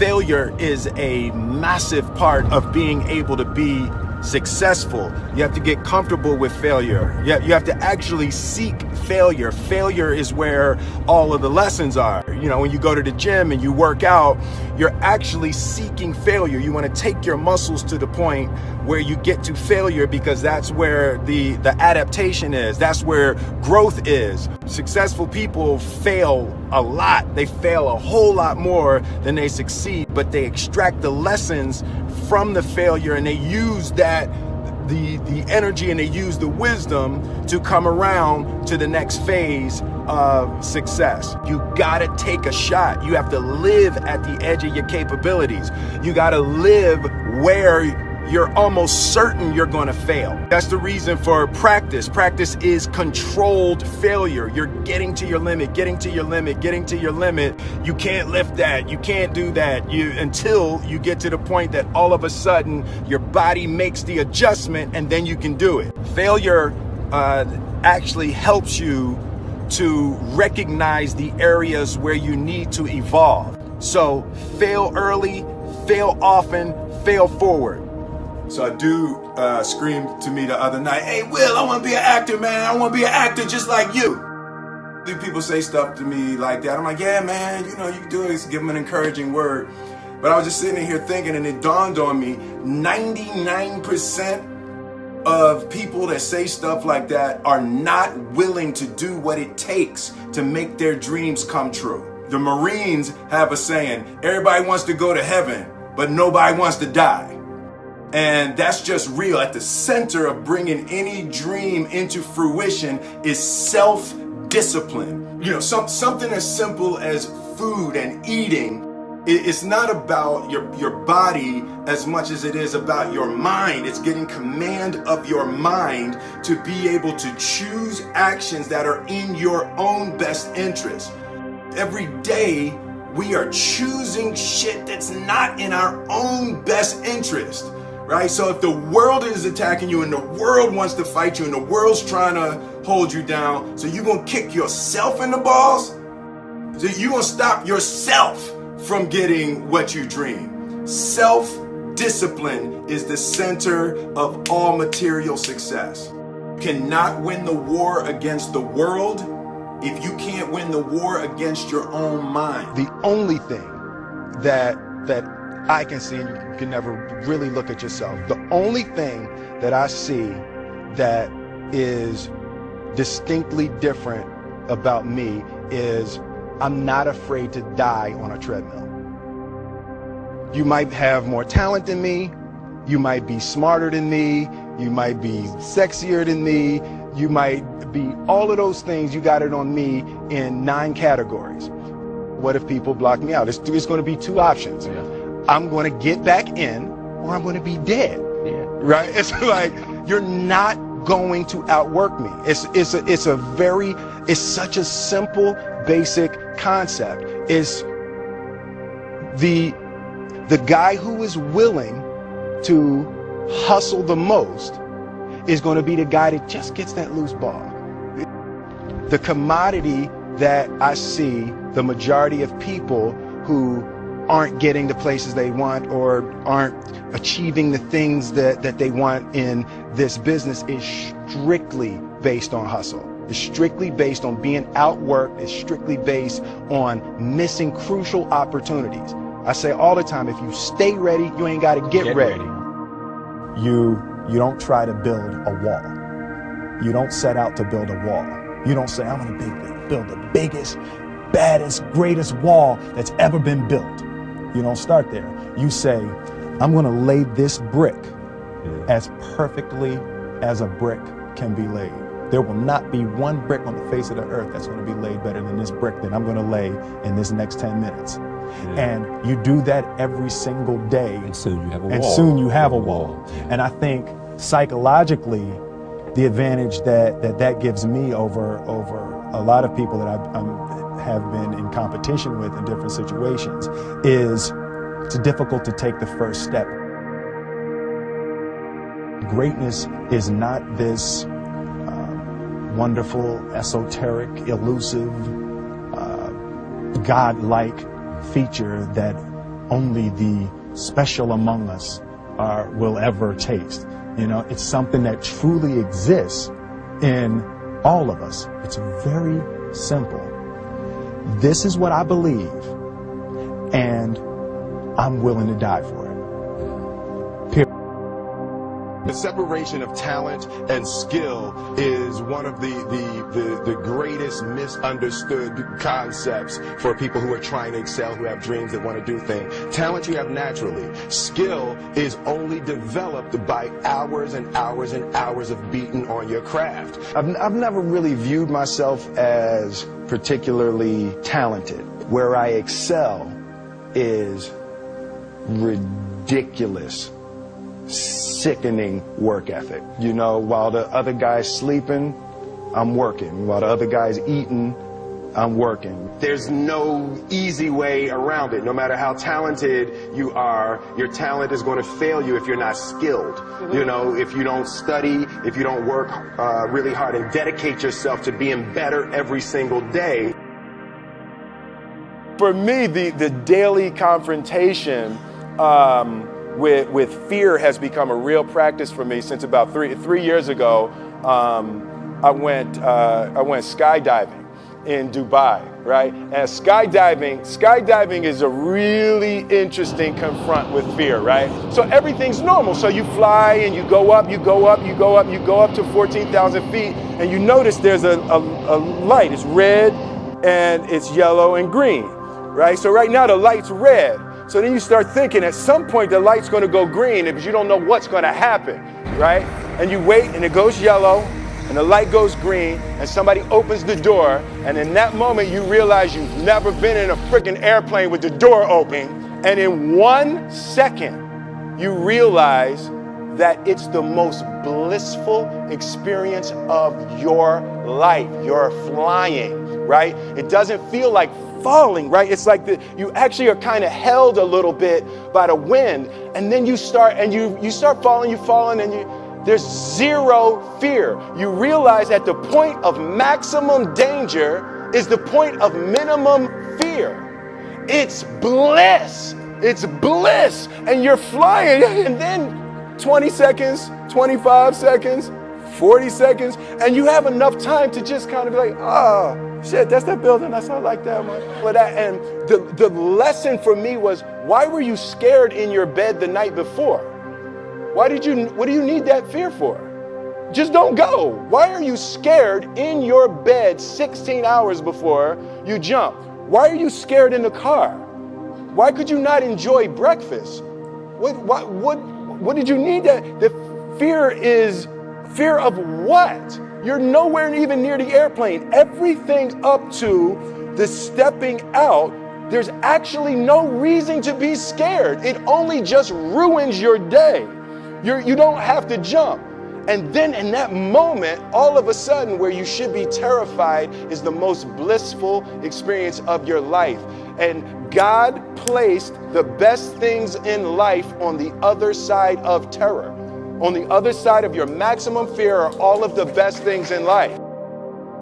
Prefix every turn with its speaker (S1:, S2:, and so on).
S1: failure is a massive part of being able to be successful. You have to get comfortable with failure. You have to actually seek failure. Failure is where all of the lessons are. You know, when you go to the gym and you work out, you're actually seeking failure. You want to take your muscles to the point where you get to failure, because that's where the adaptation is. That's where growth is. Successful people fail a lot. They fail a whole lot more than they succeed, but they extract the lessons from the failure, and they use that the energy, and they use the wisdom to come around to the next phase of success. You gotta take a shot. You have to live at the edge of your capabilities. You gotta live where you're almost certain you're gonna fail. That's the reason for practice. Practice is controlled failure. You're getting to your limit, getting to your limit, getting to your limit. You can't lift that, you can't do that, until you get to the point that all of a sudden your body makes the adjustment, and then you can do it. Failure actually helps you to recognize the areas where you need to evolve. So fail early, fail often, fail forward. So a dude screamed to me the other night, "Hey, Will, I want to be an actor, man. I want to be an actor just like you." People say stuff to me like that. I'm like, "Yeah, man, you know, you can do it." Give them an encouraging word. But I was just sitting in here thinking, and it dawned on me, 99% of people that say stuff like that are not willing to do what it takes to make their dreams come true. The Marines have a saying, everybody wants to go to heaven, but nobody wants to die. And that's just real. At the center of bringing any dream into fruition is self-discipline. You know, something as simple as food and eating. It's not about your body as much as it is about your mind. It's getting command of your mind to be able to choose actions that are in your own best interest. Every day, we are choosing shit that's not in our own best interest. Right? So if the world is attacking you, and the world wants to fight you, and the world's trying to hold you down, so you're going to kick yourself in the balls? So you're going to stop yourself from getting what you dream. Self-discipline is the center of all material success. You cannot win the war against the world if you can't win the war against your own mind. The only thing that I can see, and you can never really look at yourself, the only thing that I see that is distinctly different about me is I'm not afraid to die on a treadmill. You might have more talent than me, you might be smarter than me, you might be sexier than me, you might be all of those things. You got it on me in 9 categories. What if people block me out? It's going to be 2 options. Yeah. I'm going to get back in, or I'm going to be dead. Yeah. Right? It's like, you're not going to outwork me. It's such a simple, basic concept. It's the guy who is willing to hustle the most is going to be the guy that just gets that loose ball. The commodity that I see the majority of people who aren't getting the places they want, or aren't achieving the things that they want in this business, is strictly based on hustle. It's strictly based on being outworked. It's strictly based on missing crucial opportunities. I say all the time, if you stay ready, you ain't got to get ready.
S2: You don't try to build a wall. You don't set out to build a wall. You don't say, I'm going to build the biggest, baddest, greatest wall that's ever been built. You don't start there. You say, I'm going to lay this brick as perfectly as a brick can be laid. There will not be one brick on the face of the earth that's going to be laid better than this brick that I'm going to lay in this next 10 minutes. And you do that every single day.
S3: And soon you have a wall.
S2: And soon you have a wall. And I think psychologically, the advantage that gives me over a lot of people that I have been in competition with in different situations is it's difficult to take the first step. Greatness is not this wonderful, esoteric, elusive, God-like feature that only the special among us will ever taste. You know, it's something that truly exists in all of us. It's very simple. This is what I believe, and I'm willing to die for it.
S1: The separation of talent and skill is one of the greatest misunderstood concepts for people who are trying to excel, who have dreams, that want to do things. Talent you have naturally. Skill is only developed by hours and hours and hours of beating on your craft. I've never really viewed myself as particularly talented. Where I excel is ridiculous, sickening work ethic. You know, while the other guy's sleeping, I'm working. While the other guy's eating, I'm working. There's no easy way around it. No matter how talented you are, your talent is going to fail you if you're not skilled. You know, if you don't study, if you don't work really hard and dedicate yourself to being better every single day. For me, the daily confrontation with fear has become a real practice for me since about three years ago. I went skydiving in Dubai, right? And skydiving is a really interesting confront with fear, right? So everything's normal. So you fly and you go up to 14,000 feet, and you notice there's a light. It's red and it's yellow and green, right? So right now the light's red. So then you start thinking at some point the light's going to go green because you don't know what's going to happen, right? And you wait and it goes yellow and the light goes green and somebody opens the door, and in that moment you realize you've never been in a freaking airplane with the door open, and in 1 second you realize that it's the most blissful experience of your life. You're flying, right? It doesn't feel like falling, right? It's like you actually are kind of held a little bit by the wind, and then you start falling, and there's zero fear. You realize at the point of maximum danger is the point of minimum fear. It's bliss. It's bliss. And you're flying, and then 20 seconds, 25 seconds, 40 seconds, and you have enough time to just kind of be like, oh, shit, that's that building. I like that one. And the lesson for me was, why were you scared in your bed the night before? What do you need that fear for? Just don't go. Why are you scared in your bed 16 hours before you jump? Why are you scared in the car? Why could you not enjoy breakfast? What did you need that? The fear is fear of what? You're nowhere even near the airplane. Everything up to the stepping out, there's actually no reason to be scared. It only just ruins your day. You don't have to jump. And then in that moment, all of a sudden, where you should be terrified is the most blissful experience of your life. And God placed the best things in life on the other side of terror. On the other side of your maximum fear are all of the best things in life.